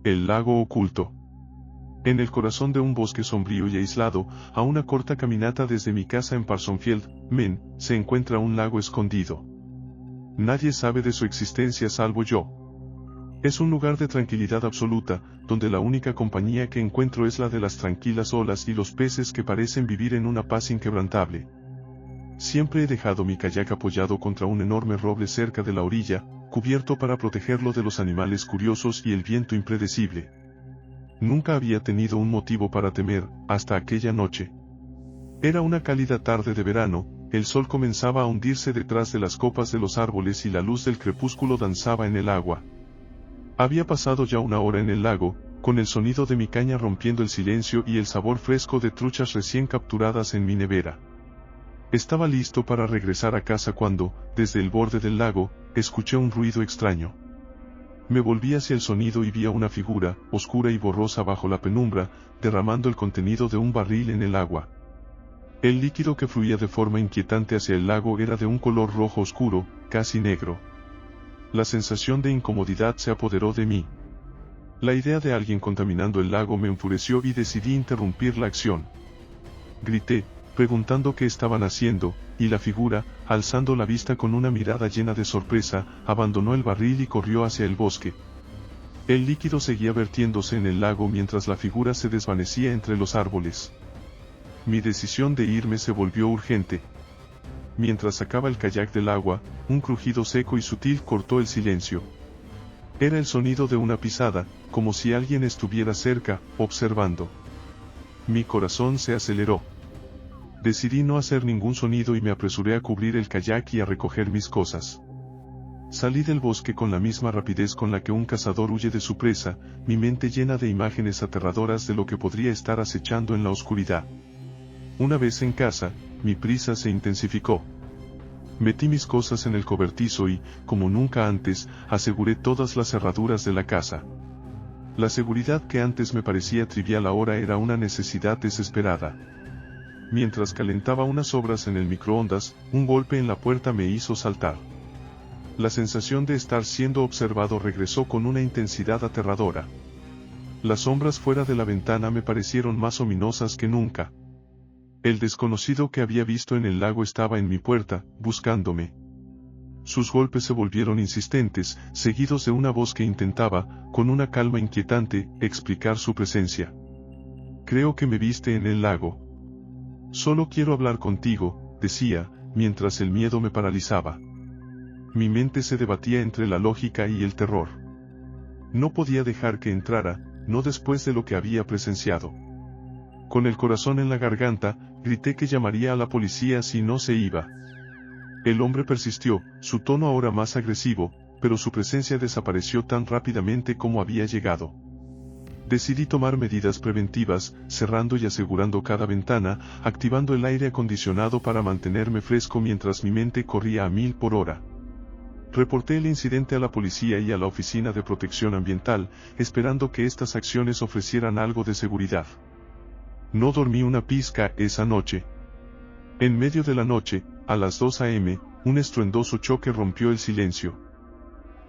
El lago oculto. En el corazón de un bosque sombrío y aislado, a una corta caminata desde mi casa en Parsonsfield, Maine, se encuentra un lago escondido. Nadie sabe de su existencia salvo yo. Es un lugar de tranquilidad absoluta, donde la única compañía que encuentro es la de las tranquilas olas y los peces que parecen vivir en una paz inquebrantable. Siempre he dejado mi kayak apoyado contra un enorme roble cerca de la orilla, cubierto para protegerlo de los animales curiosos y el viento impredecible. Nunca había tenido un motivo para temer, hasta aquella noche. Era una cálida tarde de verano, el sol comenzaba a hundirse detrás de las copas de los árboles y la luz del crepúsculo danzaba en el agua. Había pasado ya una hora en el lago, con el sonido de mi caña rompiendo el silencio y el sabor fresco de truchas recién capturadas en mi nevera. Estaba listo para regresar a casa cuando, desde el borde del lago, escuché un ruido extraño. Me volví hacia el sonido y vi a una figura, oscura y borrosa bajo la penumbra, derramando el contenido de un barril en el agua. El líquido que fluía de forma inquietante hacia el lago era de un color rojo oscuro, casi negro. La sensación de incomodidad se apoderó de mí. La idea de alguien contaminando el lago me enfureció y decidí interrumpir la acción. Grité, preguntando qué estaban haciendo, y la figura, alzando la vista con una mirada llena de sorpresa, abandonó el barril y corrió hacia el bosque. El líquido seguía vertiéndose en el lago mientras la figura se desvanecía entre los árboles. Mi decisión de irme se volvió urgente. Mientras sacaba el kayak del agua, un crujido seco y sutil cortó el silencio. Era el sonido de una pisada, como si alguien estuviera cerca, observando. Mi corazón se aceleró. Decidí no hacer ningún sonido y me apresuré a cubrir el kayak y a recoger mis cosas. Salí del bosque con la misma rapidez con la que un cazador huye de su presa, mi mente llena de imágenes aterradoras de lo que podría estar acechando en la oscuridad. Una vez en casa, mi prisa se intensificó. Metí mis cosas en el cobertizo y, como nunca antes, aseguré todas las cerraduras de la casa. La seguridad que antes me parecía trivial ahora era una necesidad desesperada. Mientras calentaba unas sobras en el microondas, un golpe en la puerta me hizo saltar. La sensación de estar siendo observado regresó con una intensidad aterradora. Las sombras fuera de la ventana me parecieron más ominosas que nunca. El desconocido que había visto en el lago estaba en mi puerta, buscándome. Sus golpes se volvieron insistentes, seguidos de una voz que intentaba, con una calma inquietante, explicar su presencia. Creo que me viste en el lago. Solo quiero hablar contigo, decía, mientras el miedo me paralizaba. Mi mente se debatía entre la lógica y el terror. No podía dejar que entrara, no después de lo que había presenciado. Con el corazón en la garganta, grité que llamaría a la policía si no se iba. El hombre persistió, su tono ahora más agresivo, pero su presencia desapareció tan rápidamente como había llegado. Decidí tomar medidas preventivas, cerrando y asegurando cada ventana, activando el aire acondicionado para mantenerme fresco mientras mi mente corría a 1000 por hora. Reporté el incidente a la policía y a la Oficina de Protección Ambiental, esperando que estas acciones ofrecieran algo de seguridad. No dormí una pizca esa noche. En medio de la noche, a las 2 a.m., un estruendoso choque rompió el silencio.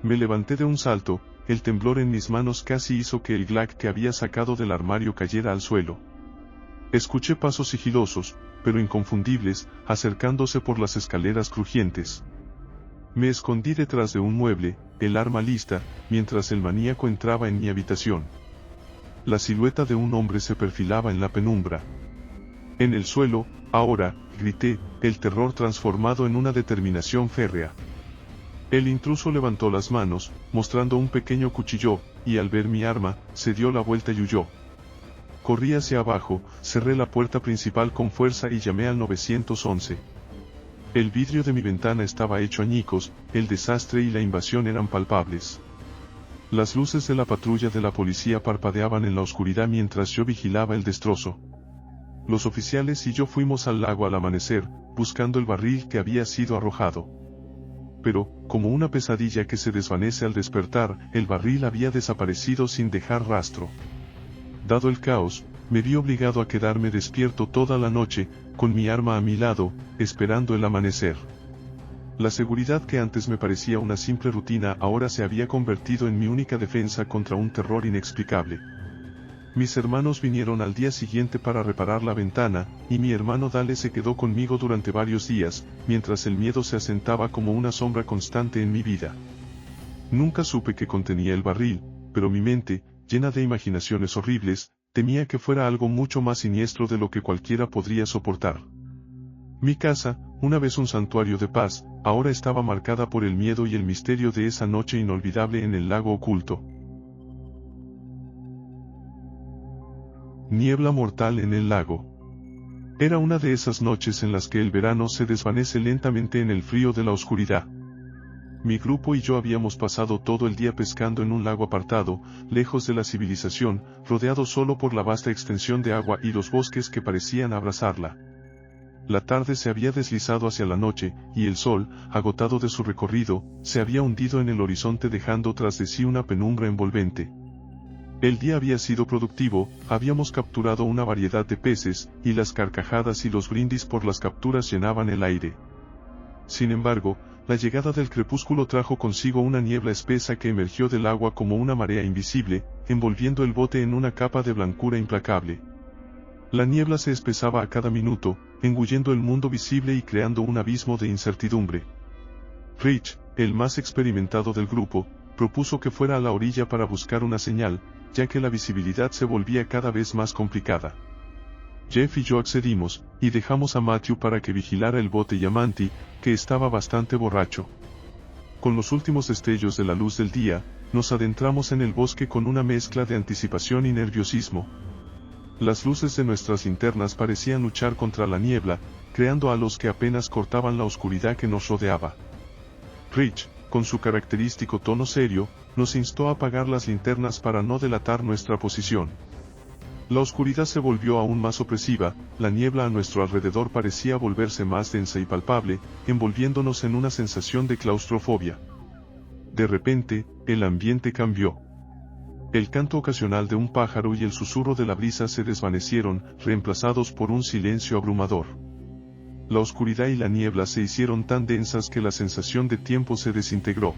Me levanté de un salto, el temblor en mis manos casi hizo que el Glock que había sacado del armario cayera al suelo. Escuché pasos sigilosos, pero inconfundibles, acercándose por las escaleras crujientes. Me escondí detrás de un mueble, el arma lista, mientras el maníaco entraba en mi habitación. La silueta de un hombre se perfilaba en la penumbra. En el suelo, ahora, grité, el terror transformado en una determinación férrea. El intruso levantó las manos, mostrando un pequeño cuchillo, y al ver mi arma, se dio la vuelta y huyó. Corrí hacia abajo, cerré la puerta principal con fuerza y llamé al 911. El vidrio de mi ventana estaba hecho añicos, el desastre y la invasión eran palpables. Las luces de la patrulla de la policía parpadeaban en la oscuridad mientras yo vigilaba el destrozo. Los oficiales y yo fuimos al lago al amanecer, buscando el barril que había sido arrojado. Pero, como una pesadilla que se desvanece al despertar, el barril había desaparecido sin dejar rastro. Dado el caos, me vi obligado a quedarme despierto toda la noche, con mi arma a mi lado, esperando el amanecer. La seguridad que antes me parecía una simple rutina ahora se había convertido en mi única defensa contra un terror inexplicable. Mis hermanos vinieron al día siguiente para reparar la ventana, y mi hermano Dale se quedó conmigo durante varios días, mientras el miedo se asentaba como una sombra constante en mi vida. Nunca supe qué contenía el barril, pero mi mente, llena de imaginaciones horribles, temía que fuera algo mucho más siniestro de lo que cualquiera podría soportar. Mi casa, una vez un santuario de paz, ahora estaba marcada por el miedo y el misterio de esa noche inolvidable en el lago oculto. Niebla mortal en el lago. Era una de esas noches en las que el verano se desvanece lentamente en el frío de la oscuridad. Mi grupo y yo habíamos pasado todo el día pescando en un lago apartado, lejos de la civilización, rodeado solo por la vasta extensión de agua y los bosques que parecían abrazarla. La tarde se había deslizado hacia la noche, y el sol, agotado de su recorrido, se había hundido en el horizonte dejando tras de sí una penumbra envolvente. El día había sido productivo, habíamos capturado una variedad de peces, y las carcajadas y los brindis por las capturas llenaban el aire. Sin embargo, la llegada del crepúsculo trajo consigo una niebla espesa que emergió del agua como una marea invisible, envolviendo el bote en una capa de blancura implacable. La niebla se espesaba a cada minuto, engullendo el mundo visible y creando un abismo de incertidumbre. Rich, el más experimentado del grupo, propuso que fuera a la orilla para buscar una señal, ya que la visibilidad se volvía cada vez más complicada. Jeff y yo accedimos, y dejamos a Matthew para que vigilara el bote y a Manti, que estaba bastante borracho. Con los últimos destellos de la luz del día, nos adentramos en el bosque con una mezcla de anticipación y nerviosismo. Las luces de nuestras linternas parecían luchar contra la niebla, creando halos que apenas cortaban la oscuridad que nos rodeaba. Rich, con su característico tono serio, nos instó a apagar las linternas para no delatar nuestra posición. La oscuridad se volvió aún más opresiva, la niebla a nuestro alrededor parecía volverse más densa y palpable, envolviéndonos en una sensación de claustrofobia. De repente, el ambiente cambió. El canto ocasional de un pájaro y el susurro de la brisa se desvanecieron, reemplazados por un silencio abrumador. La oscuridad y la niebla se hicieron tan densas que la sensación de tiempo se desintegró.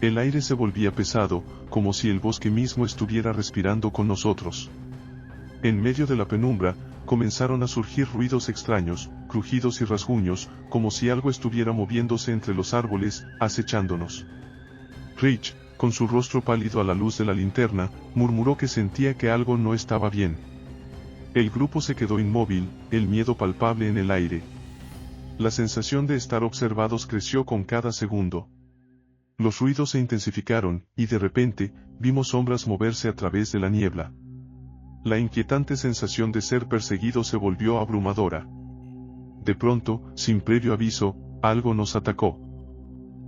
El aire se volvía pesado, como si el bosque mismo estuviera respirando con nosotros. En medio de la penumbra, comenzaron a surgir ruidos extraños, crujidos y rasguños, como si algo estuviera moviéndose entre los árboles, acechándonos. Rich, con su rostro pálido a la luz de la linterna, murmuró que sentía que algo no estaba bien. El grupo se quedó inmóvil, el miedo palpable en el aire. La sensación de estar observados creció con cada segundo. Los ruidos se intensificaron, y de repente, vimos sombras moverse a través de la niebla. La inquietante sensación de ser perseguido se volvió abrumadora. De pronto, sin previo aviso, algo nos atacó.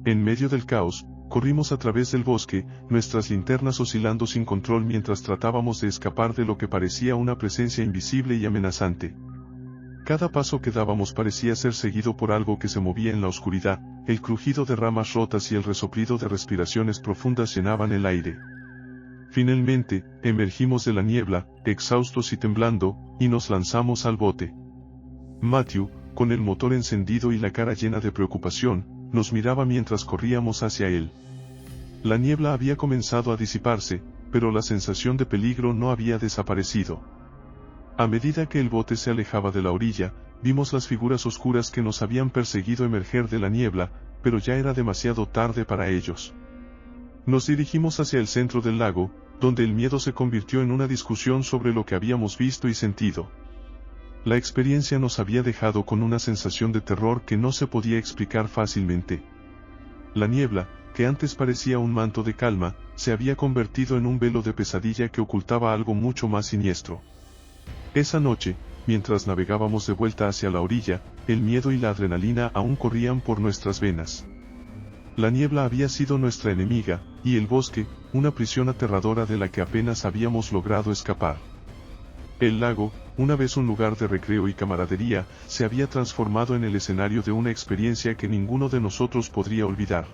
En medio del caos, corrimos a través del bosque, nuestras linternas oscilando sin control mientras tratábamos de escapar de lo que parecía una presencia invisible y amenazante. Cada paso que dábamos parecía ser seguido por algo que se movía en la oscuridad, el crujido de ramas rotas y el resoplido de respiraciones profundas llenaban el aire. Finalmente, emergimos de la niebla, exhaustos y temblando, y nos lanzamos al bote. Matthew, con el motor encendido y la cara llena de preocupación, nos miraba mientras corríamos hacia él. La niebla había comenzado a disiparse, pero la sensación de peligro no había desaparecido. A medida que el bote se alejaba de la orilla, vimos las figuras oscuras que nos habían perseguido emerger de la niebla, pero ya era demasiado tarde para ellos. Nos dirigimos hacia el centro del lago, donde el miedo se convirtió en una discusión sobre lo que habíamos visto y sentido. La experiencia nos había dejado con una sensación de terror que no se podía explicar fácilmente. La niebla, que antes parecía un manto de calma, se había convertido en un velo de pesadilla que ocultaba algo mucho más siniestro. Esa noche, mientras navegábamos de vuelta hacia la orilla, el miedo y la adrenalina aún corrían por nuestras venas. La niebla había sido nuestra enemiga, y el bosque, una prisión aterradora de la que apenas habíamos logrado escapar. El lago, una vez un lugar de recreo y camaradería, se había transformado en el escenario de una experiencia que ninguno de nosotros podría olvidar.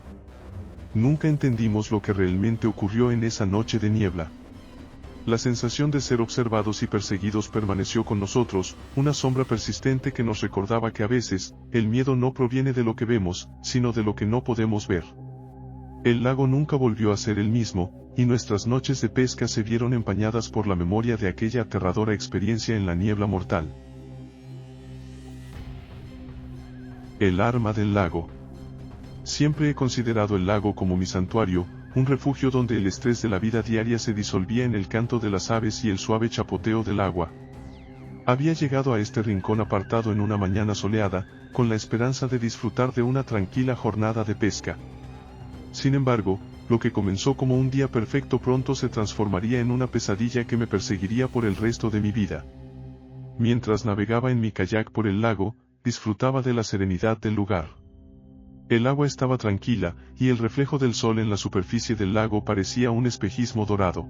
Nunca entendimos lo que realmente ocurrió en esa noche de niebla. La sensación de ser observados y perseguidos permaneció con nosotros, una sombra persistente que nos recordaba que a veces, el miedo no proviene de lo que vemos, sino de lo que no podemos ver. El lago nunca volvió a ser el mismo, y nuestras noches de pesca se vieron empañadas por la memoria de aquella aterradora experiencia en la niebla mortal. El arma del lago. Siempre he considerado el lago como mi santuario, un refugio donde el estrés de la vida diaria se disolvía en el canto de las aves y el suave chapoteo del agua. Había llegado a este rincón apartado en una mañana soleada, con la esperanza de disfrutar de una tranquila jornada de pesca. Sin embargo, lo que comenzó como un día perfecto pronto se transformaría en una pesadilla que me perseguiría por el resto de mi vida. Mientras navegaba en mi kayak por el lago, disfrutaba de la serenidad del lugar. El agua estaba tranquila, y el reflejo del sol en la superficie del lago parecía un espejismo dorado.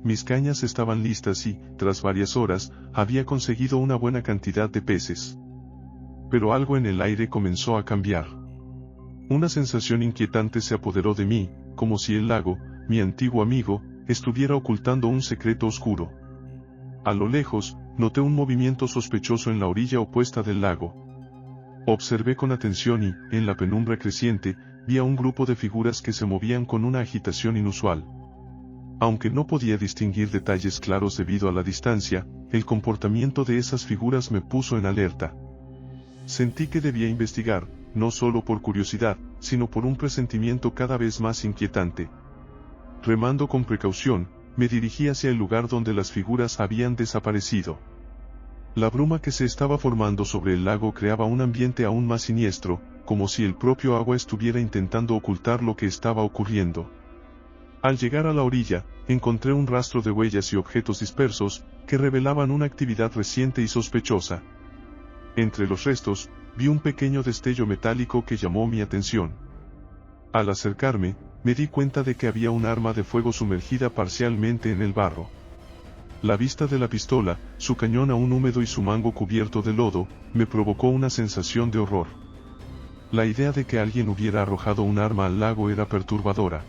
Mis cañas estaban listas y, tras varias horas, había conseguido una buena cantidad de peces. Pero algo en el aire comenzó a cambiar. Una sensación inquietante se apoderó de mí, como si el lago, mi antiguo amigo, estuviera ocultando un secreto oscuro. A lo lejos, noté un movimiento sospechoso en la orilla opuesta del lago. Observé con atención y, en la penumbra creciente, vi a un grupo de figuras que se movían con una agitación inusual. Aunque no podía distinguir detalles claros debido a la distancia, el comportamiento de esas figuras me puso en alerta. Sentí que debía investigar, no solo por curiosidad, sino por un presentimiento cada vez más inquietante. Remando con precaución, me dirigí hacia el lugar donde las figuras habían desaparecido. La bruma que se estaba formando sobre el lago creaba un ambiente aún más siniestro, como si el propio agua estuviera intentando ocultar lo que estaba ocurriendo. Al llegar a la orilla, encontré un rastro de huellas y objetos dispersos, que revelaban una actividad reciente y sospechosa. Entre los restos, vi un pequeño destello metálico que llamó mi atención. Al acercarme, me di cuenta de que había un arma de fuego sumergida parcialmente en el barro. La vista de la pistola, su cañón aún húmedo y su mango cubierto de lodo, me provocó una sensación de horror. La idea de que alguien hubiera arrojado un arma al lago era perturbadora.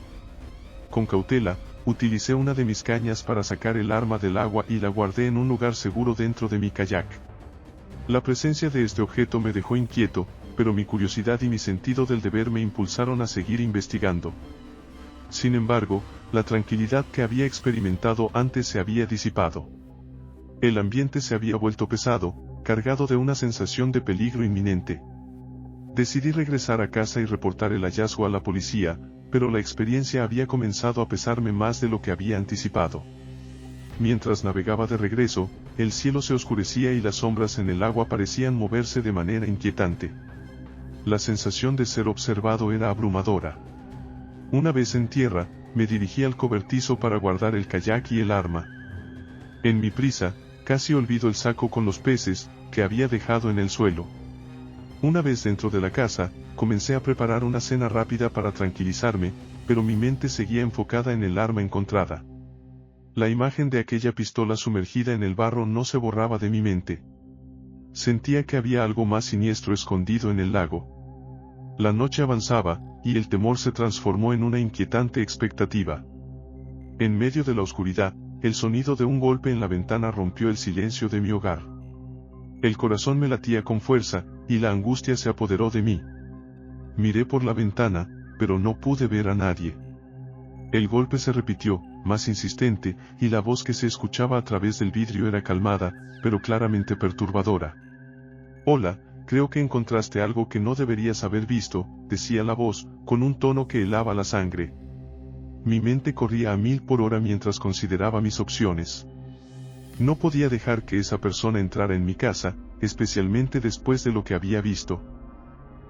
Con cautela, utilicé una de mis cañas para sacar el arma del agua y la guardé en un lugar seguro dentro de mi kayak. La presencia de este objeto me dejó inquieto, pero mi curiosidad y mi sentido del deber me impulsaron a seguir investigando. Sin embargo, la tranquilidad que había experimentado antes se había disipado. El ambiente se había vuelto pesado, cargado de una sensación de peligro inminente. Decidí regresar a casa y reportar el hallazgo a la policía, pero la experiencia había comenzado a pesarme más de lo que había anticipado. Mientras navegaba de regreso, el cielo se oscurecía y las sombras en el agua parecían moverse de manera inquietante. La sensación de ser observado era abrumadora. Una vez en tierra, me dirigí al cobertizo para guardar el kayak y el arma. En mi prisa, casi olvido el saco con los peces, que había dejado en el suelo. Una vez dentro de la casa, comencé a preparar una cena rápida para tranquilizarme, pero mi mente seguía enfocada en el arma encontrada. La imagen de aquella pistola sumergida en el barro no se borraba de mi mente. Sentía que había algo más siniestro escondido en el lago. La noche avanzaba, y el temor se transformó en una inquietante expectativa. En medio de la oscuridad, el sonido de un golpe en la ventana rompió el silencio de mi hogar. El corazón me latía con fuerza, y la angustia se apoderó de mí. Miré por la ventana, pero no pude ver a nadie. El golpe se repitió, más insistente, y la voz que se escuchaba a través del vidrio era calmada, pero claramente perturbadora. «Hola, creo que encontraste algo que no deberías haber visto», decía la voz, con un tono que helaba la sangre. Mi mente corría a 1000 por hora mientras consideraba mis opciones. No podía dejar que esa persona entrara en mi casa, especialmente después de lo que había visto.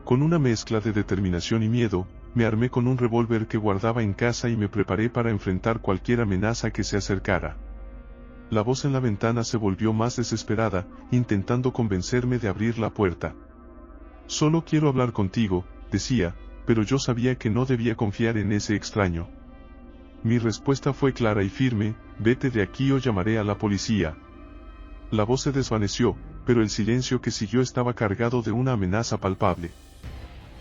Con una mezcla de determinación y miedo, me armé con un revólver que guardaba en casa y me preparé para enfrentar cualquier amenaza que se acercara. La voz en la ventana se volvió más desesperada, intentando convencerme de abrir la puerta. «Solo quiero hablar contigo», decía, pero yo sabía que no debía confiar en ese extraño. Mi respuesta fue clara y firme: «Vete de aquí o llamaré a la policía». La voz se desvaneció, pero el silencio que siguió estaba cargado de una amenaza palpable.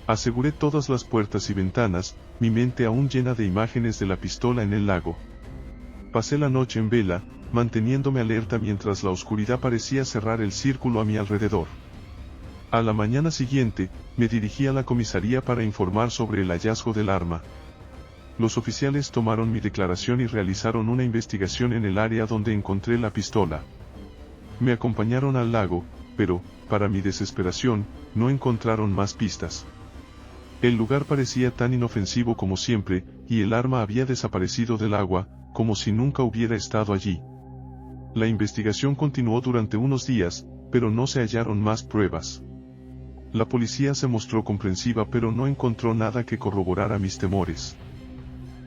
Aseguré todas las puertas y ventanas, mi mente aún llena de imágenes de la pistola en el lago. Pasé la noche en vela, manteniéndome alerta mientras la oscuridad parecía cerrar el círculo a mi alrededor. A la mañana siguiente, me dirigí a la comisaría para informar sobre el hallazgo del arma. Los oficiales tomaron mi declaración y realizaron una investigación en el área donde encontré la pistola. Me acompañaron al lago, pero, para mi desesperación, no encontraron más pistas. El lugar parecía tan inofensivo como siempre, y el arma había desaparecido del agua, como si nunca hubiera estado allí. La investigación continuó durante unos días, pero no se hallaron más pruebas. La policía se mostró comprensiva pero no encontró nada que corroborara mis temores.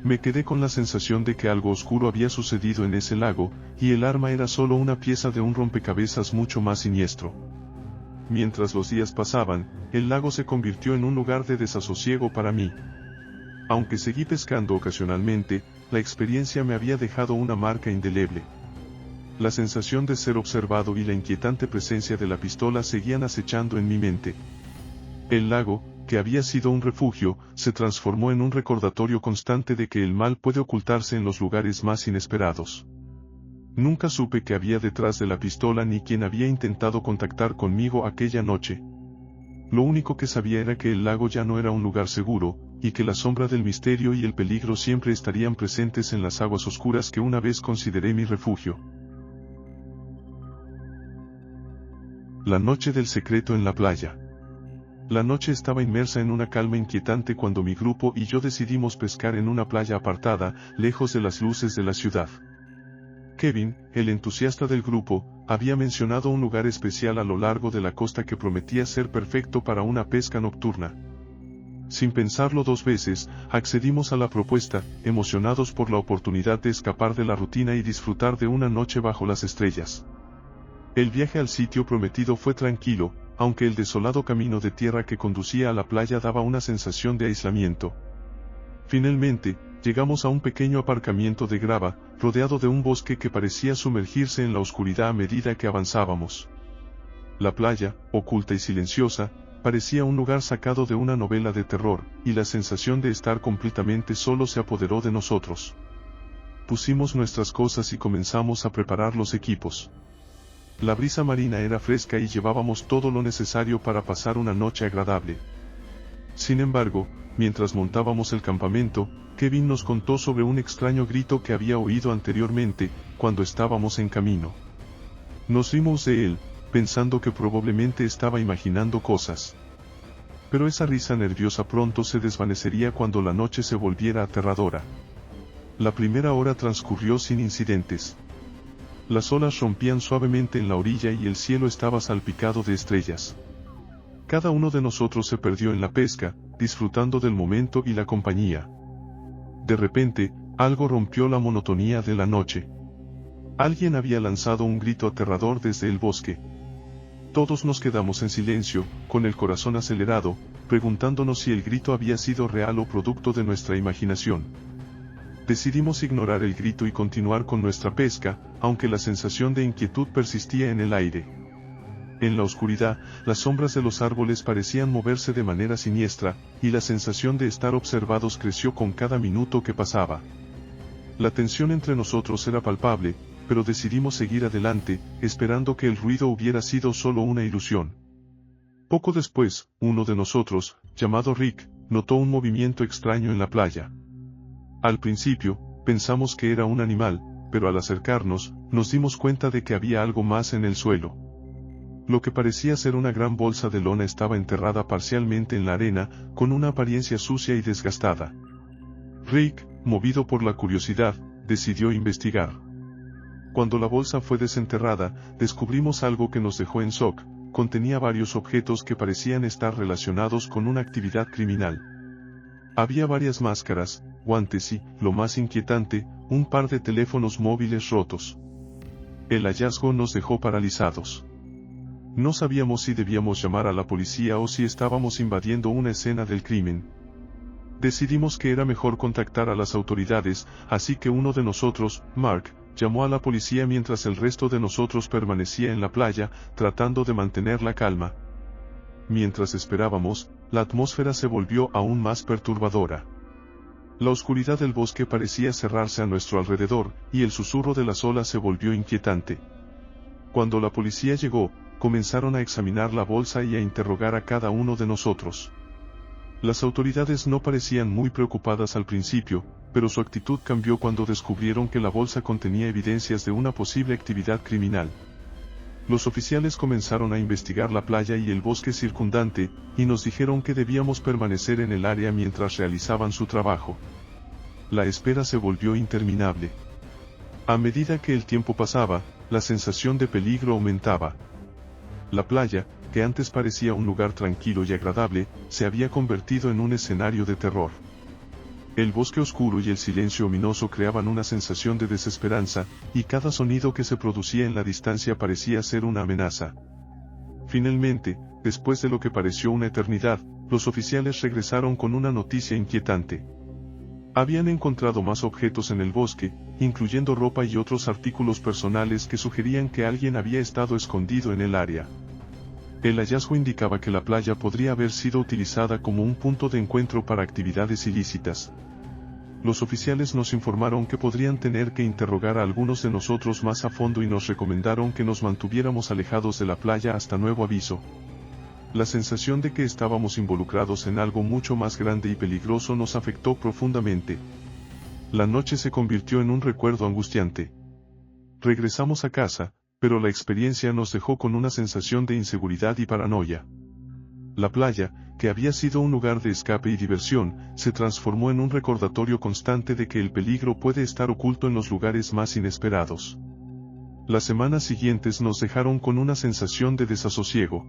Me quedé con la sensación de que algo oscuro había sucedido en ese lago, y el arma era solo una pieza de un rompecabezas mucho más siniestro. Mientras los días pasaban, el lago se convirtió en un lugar de desasosiego para mí. Aunque seguí pescando ocasionalmente, la experiencia me había dejado una marca indeleble. La sensación de ser observado y la inquietante presencia de la pistola seguían acechando en mi mente. El lago, que había sido un refugio, se transformó en un recordatorio constante de que el mal puede ocultarse en los lugares más inesperados. Nunca supe qué había detrás de la pistola ni quién había intentado contactar conmigo aquella noche. Lo único que sabía era que el lago ya no era un lugar seguro, y que la sombra del misterio y el peligro siempre estarían presentes en las aguas oscuras que una vez consideré mi refugio. La noche del secreto en la playa. La noche estaba inmersa en una calma inquietante cuando mi grupo y yo decidimos pescar en una playa apartada, lejos de las luces de la ciudad. Kevin, el entusiasta del grupo, había mencionado un lugar especial a lo largo de la costa que prometía ser perfecto para una pesca nocturna. Sin pensarlo dos veces, accedimos a la propuesta, emocionados por la oportunidad de escapar de la rutina y disfrutar de una noche bajo las estrellas. El viaje al sitio prometido fue tranquilo, aunque el desolado camino de tierra que conducía a la playa daba una sensación de aislamiento. Finalmente, llegamos a un pequeño aparcamiento de grava, rodeado de un bosque que parecía sumergirse en la oscuridad a medida que avanzábamos. La playa, oculta y silenciosa, parecía un lugar sacado de una novela de terror, y la sensación de estar completamente solo se apoderó de nosotros. Pusimos nuestras cosas y comenzamos a preparar los equipos. La brisa marina era fresca y llevábamos todo lo necesario para pasar una noche agradable. Sin embargo, mientras montábamos el campamento, Kevin nos contó sobre un extraño grito que había oído anteriormente, cuando estábamos en camino. Nos rimos de él, pensando que probablemente estaba imaginando cosas. Pero esa risa nerviosa pronto se desvanecería cuando la noche se volviera aterradora. La primera hora transcurrió sin incidentes. Las olas rompían suavemente en la orilla y el cielo estaba salpicado de estrellas. Cada uno de nosotros se perdió en la pesca, disfrutando del momento y la compañía. De repente, algo rompió la monotonía de la noche. Alguien había lanzado un grito aterrador desde el bosque. Todos nos quedamos en silencio, con el corazón acelerado, preguntándonos si el grito había sido real o producto de nuestra imaginación. Decidimos ignorar el grito y continuar con nuestra pesca, aunque la sensación de inquietud persistía en el aire. En la oscuridad, las sombras de los árboles parecían moverse de manera siniestra, y la sensación de estar observados creció con cada minuto que pasaba. La tensión entre nosotros era palpable, pero decidimos seguir adelante, esperando que el ruido hubiera sido solo una ilusión. Poco después, uno de nosotros, llamado Rick, notó un movimiento extraño en la playa. Al principio, pensamos que era un animal, pero al acercarnos, nos dimos cuenta de que había algo más en el suelo. Lo que parecía ser una gran bolsa de lona estaba enterrada parcialmente en la arena, con una apariencia sucia y desgastada. Rick, movido por la curiosidad, decidió investigar. Cuando la bolsa fue desenterrada, descubrimos algo que nos dejó en shock. Contenía varios objetos que parecían estar relacionados con una actividad criminal. Había varias máscaras, guantes y, lo más inquietante, un par de teléfonos móviles rotos. El hallazgo nos dejó paralizados. No sabíamos si debíamos llamar a la policía o si estábamos invadiendo una escena del crimen. Decidimos que era mejor contactar a las autoridades, así que uno de nosotros, Mark, llamó a la policía mientras el resto de nosotros permanecía en la playa, tratando de mantener la calma. Mientras esperábamos, la atmósfera se volvió aún más perturbadora. La oscuridad del bosque parecía cerrarse a nuestro alrededor, y el susurro de las olas se volvió inquietante. Cuando la policía llegó, comenzaron a examinar la bolsa y a interrogar a cada uno de nosotros. Las autoridades no parecían muy preocupadas al principio, pero su actitud cambió cuando descubrieron que la bolsa contenía evidencias de una posible actividad criminal. Los oficiales comenzaron a investigar la playa y el bosque circundante, y nos dijeron que debíamos permanecer en el área mientras realizaban su trabajo. La espera se volvió interminable. A medida que el tiempo pasaba, la sensación de peligro aumentaba. La playa, que antes parecía un lugar tranquilo y agradable, se había convertido en un escenario de terror. El bosque oscuro y el silencio ominoso creaban una sensación de desesperanza, y cada sonido que se producía en la distancia parecía ser una amenaza. Finalmente, después de lo que pareció una eternidad, los oficiales regresaron con una noticia inquietante. Habían encontrado más objetos en el bosque, incluyendo ropa y otros artículos personales que sugerían que alguien había estado escondido en el área. El hallazgo indicaba que la playa podría haber sido utilizada como un punto de encuentro para actividades ilícitas. Los oficiales nos informaron que podrían tener que interrogar a algunos de nosotros más a fondo y nos recomendaron que nos mantuviéramos alejados de la playa hasta nuevo aviso. La sensación de que estábamos involucrados en algo mucho más grande y peligroso nos afectó profundamente. La noche se convirtió en un recuerdo angustiante. Regresamos a casa, pero la experiencia nos dejó con una sensación de inseguridad y paranoia. La playa, que había sido un lugar de escape y diversión, se transformó en un recordatorio constante de que el peligro puede estar oculto en los lugares más inesperados. Las semanas siguientes nos dejaron con una sensación de desasosiego.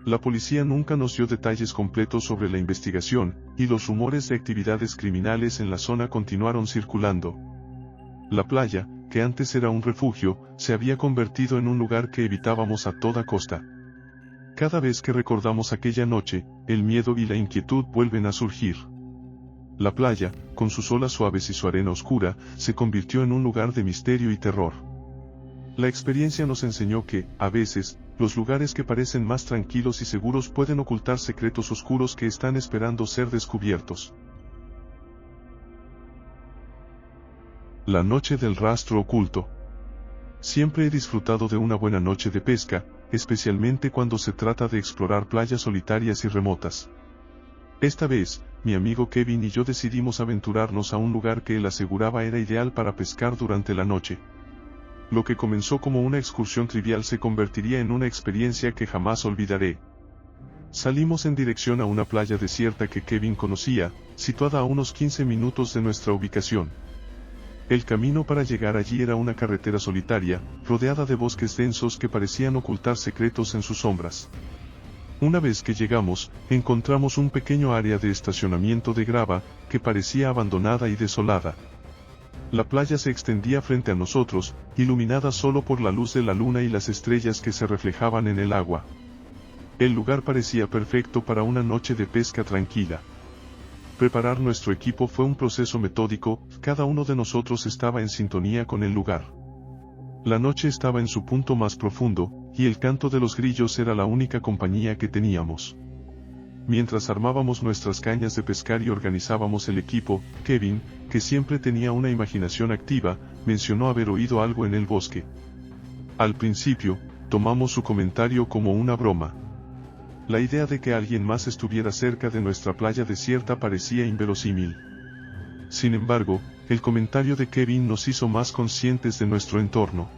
La policía nunca nos dio detalles completos sobre la investigación, y los rumores de actividades criminales en la zona continuaron circulando. La playa, que antes era un refugio, se había convertido en un lugar que evitábamos a toda costa. Cada vez que recordamos aquella noche, el miedo y la inquietud vuelven a surgir. La playa, con sus olas suaves y su arena oscura, se convirtió en un lugar de misterio y terror. La experiencia nos enseñó que, a veces, los lugares que parecen más tranquilos y seguros pueden ocultar secretos oscuros que están esperando ser descubiertos. La noche del rastro oculto. Siempre he disfrutado de una buena noche de pesca, especialmente cuando se trata de explorar playas solitarias y remotas. Esta vez, mi amigo Kevin y yo decidimos aventurarnos a un lugar que él aseguraba era ideal para pescar durante la noche. Lo que comenzó como una excursión trivial se convertiría en una experiencia que jamás olvidaré. Salimos en dirección a una playa desierta que Kevin conocía, situada a unos 15 minutos de nuestra ubicación. El camino para llegar allí era una carretera solitaria, rodeada de bosques densos que parecían ocultar secretos en sus sombras. Una vez que llegamos, encontramos un pequeño área de estacionamiento de grava, que parecía abandonada y desolada. La playa se extendía frente a nosotros, iluminada solo por la luz de la luna y las estrellas que se reflejaban en el agua. El lugar parecía perfecto para una noche de pesca tranquila. Preparar nuestro equipo fue un proceso metódico, cada uno de nosotros estaba en sintonía con el lugar. La noche estaba en su punto más profundo, y el canto de los grillos era la única compañía que teníamos. Mientras armábamos nuestras cañas de pescar y organizábamos el equipo, Kevin, que siempre tenía una imaginación activa, mencionó haber oído algo en el bosque. Al principio, tomamos su comentario como una broma. La idea de que alguien más estuviera cerca de nuestra playa desierta parecía inverosímil. Sin embargo, el comentario de Kevin nos hizo más conscientes de nuestro entorno.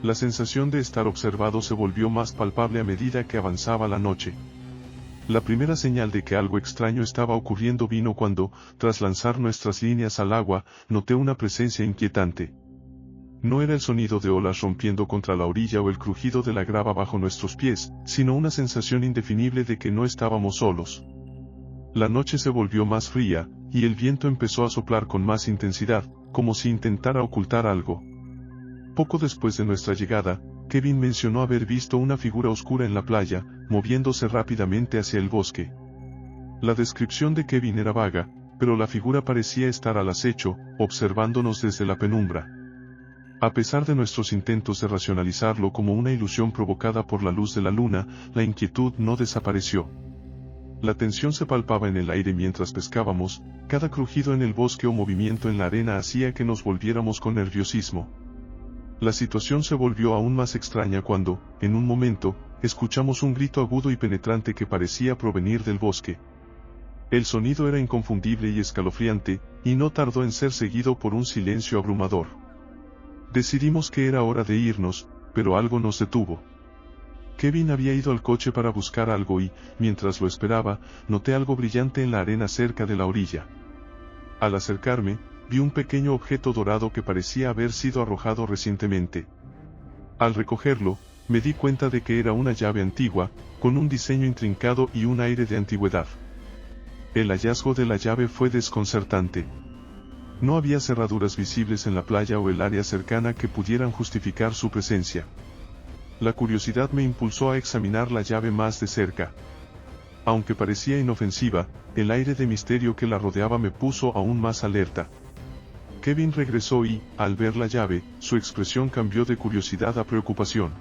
La sensación de estar observado se volvió más palpable a medida que avanzaba la noche. La primera señal de que algo extraño estaba ocurriendo vino cuando, tras lanzar nuestras líneas al agua, noté una presencia inquietante. No era el sonido de olas rompiendo contra la orilla o el crujido de la grava bajo nuestros pies, sino una sensación indefinible de que no estábamos solos. La noche se volvió más fría, y el viento empezó a soplar con más intensidad, como si intentara ocultar algo. Poco después de nuestra llegada, Kevin mencionó haber visto una figura oscura en la playa, moviéndose rápidamente hacia el bosque. La descripción de Kevin era vaga, pero la figura parecía estar al acecho, observándonos desde la penumbra. A pesar de nuestros intentos de racionalizarlo como una ilusión provocada por la luz de la luna, la inquietud no desapareció. La tensión se palpaba en el aire mientras pescábamos, cada crujido en el bosque o movimiento en la arena hacía que nos volviéramos con nerviosismo. La situación se volvió aún más extraña cuando, en un momento, escuchamos un grito agudo y penetrante que parecía provenir del bosque. El sonido era inconfundible y escalofriante, y no tardó en ser seguido por un silencio abrumador. Decidimos que era hora de irnos, pero algo nos detuvo. Kevin había ido al coche para buscar algo y, mientras lo esperaba, noté algo brillante en la arena cerca de la orilla. Al acercarme, vi un pequeño objeto dorado que parecía haber sido arrojado recientemente. Al recogerlo, me di cuenta de que era una llave antigua, con un diseño intrincado y un aire de antigüedad. El hallazgo de la llave fue desconcertante. No había cerraduras visibles en la playa o el área cercana que pudieran justificar su presencia. La curiosidad me impulsó a examinar la llave más de cerca. Aunque parecía inofensiva, el aire de misterio que la rodeaba me puso aún más alerta. Kevin regresó y, al ver la llave, su expresión cambió de curiosidad a preocupación.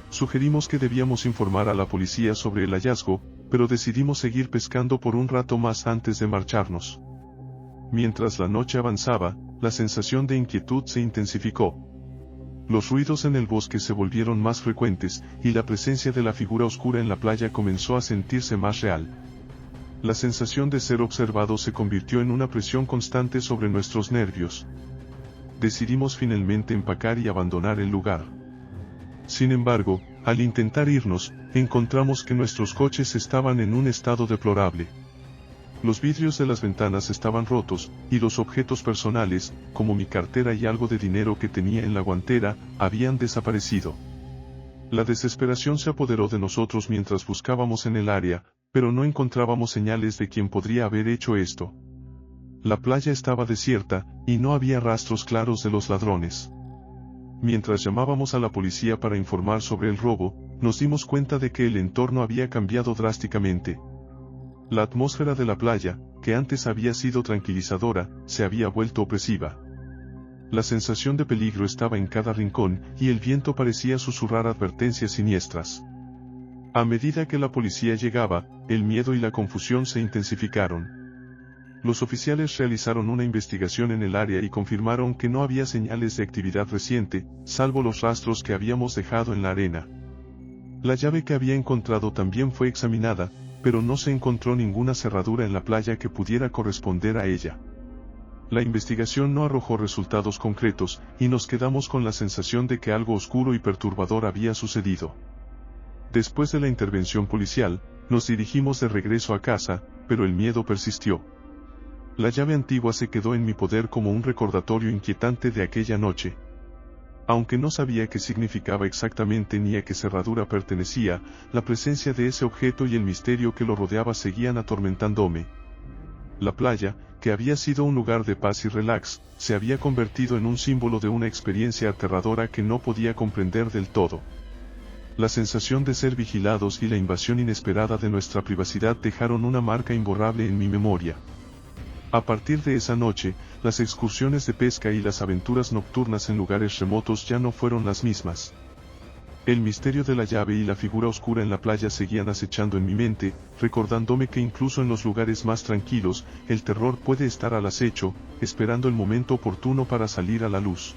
Sugerimos que debíamos informar a la policía sobre el hallazgo, pero decidimos seguir pescando por un rato más antes de marcharnos. Mientras la noche avanzaba, la sensación de inquietud se intensificó. Los ruidos en el bosque se volvieron más frecuentes, y la presencia de la figura oscura en la playa comenzó a sentirse más real. La sensación de ser observado se convirtió en una presión constante sobre nuestros nervios. Decidimos finalmente empacar y abandonar el lugar. Sin embargo, al intentar irnos, encontramos que nuestros coches estaban en un estado deplorable. Los vidrios de las ventanas estaban rotos, y los objetos personales, como mi cartera y algo de dinero que tenía en la guantera, habían desaparecido. La desesperación se apoderó de nosotros mientras buscábamos en el área, pero no encontrábamos señales de quién podría haber hecho esto. La playa estaba desierta, y no había rastros claros de los ladrones. Mientras llamábamos a la policía para informar sobre el robo, nos dimos cuenta de que el entorno había cambiado drásticamente. La atmósfera de la playa, que antes había sido tranquilizadora, se había vuelto opresiva. La sensación de peligro estaba en cada rincón, y el viento parecía susurrar advertencias siniestras. A medida que la policía llegaba, el miedo y la confusión se intensificaron. Los oficiales realizaron una investigación en el área y confirmaron que no había señales de actividad reciente, salvo los rastros que habíamos dejado en la arena. La llave que había encontrado también fue examinada, pero no se encontró ninguna cerradura en la playa que pudiera corresponder a ella. La investigación no arrojó resultados concretos, y nos quedamos con la sensación de que algo oscuro y perturbador había sucedido. Después de la intervención policial, nos dirigimos de regreso a casa, pero el miedo persistió. La llave antigua se quedó en mi poder como un recordatorio inquietante de aquella noche. Aunque no sabía qué significaba exactamente ni a qué cerradura pertenecía, la presencia de ese objeto y el misterio que lo rodeaba seguían atormentándome. La playa, que había sido un lugar de paz y relax, se había convertido en un símbolo de una experiencia aterradora que no podía comprender del todo. La sensación de ser vigilados y la invasión inesperada de nuestra privacidad dejaron una marca imborrable en mi memoria. A partir de esa noche, las excursiones de pesca y las aventuras nocturnas en lugares remotos ya no fueron las mismas. El misterio de la llave y la figura oscura en la playa seguían acechando en mi mente, recordándome que incluso en los lugares más tranquilos, el terror puede estar al acecho, esperando el momento oportuno para salir a la luz.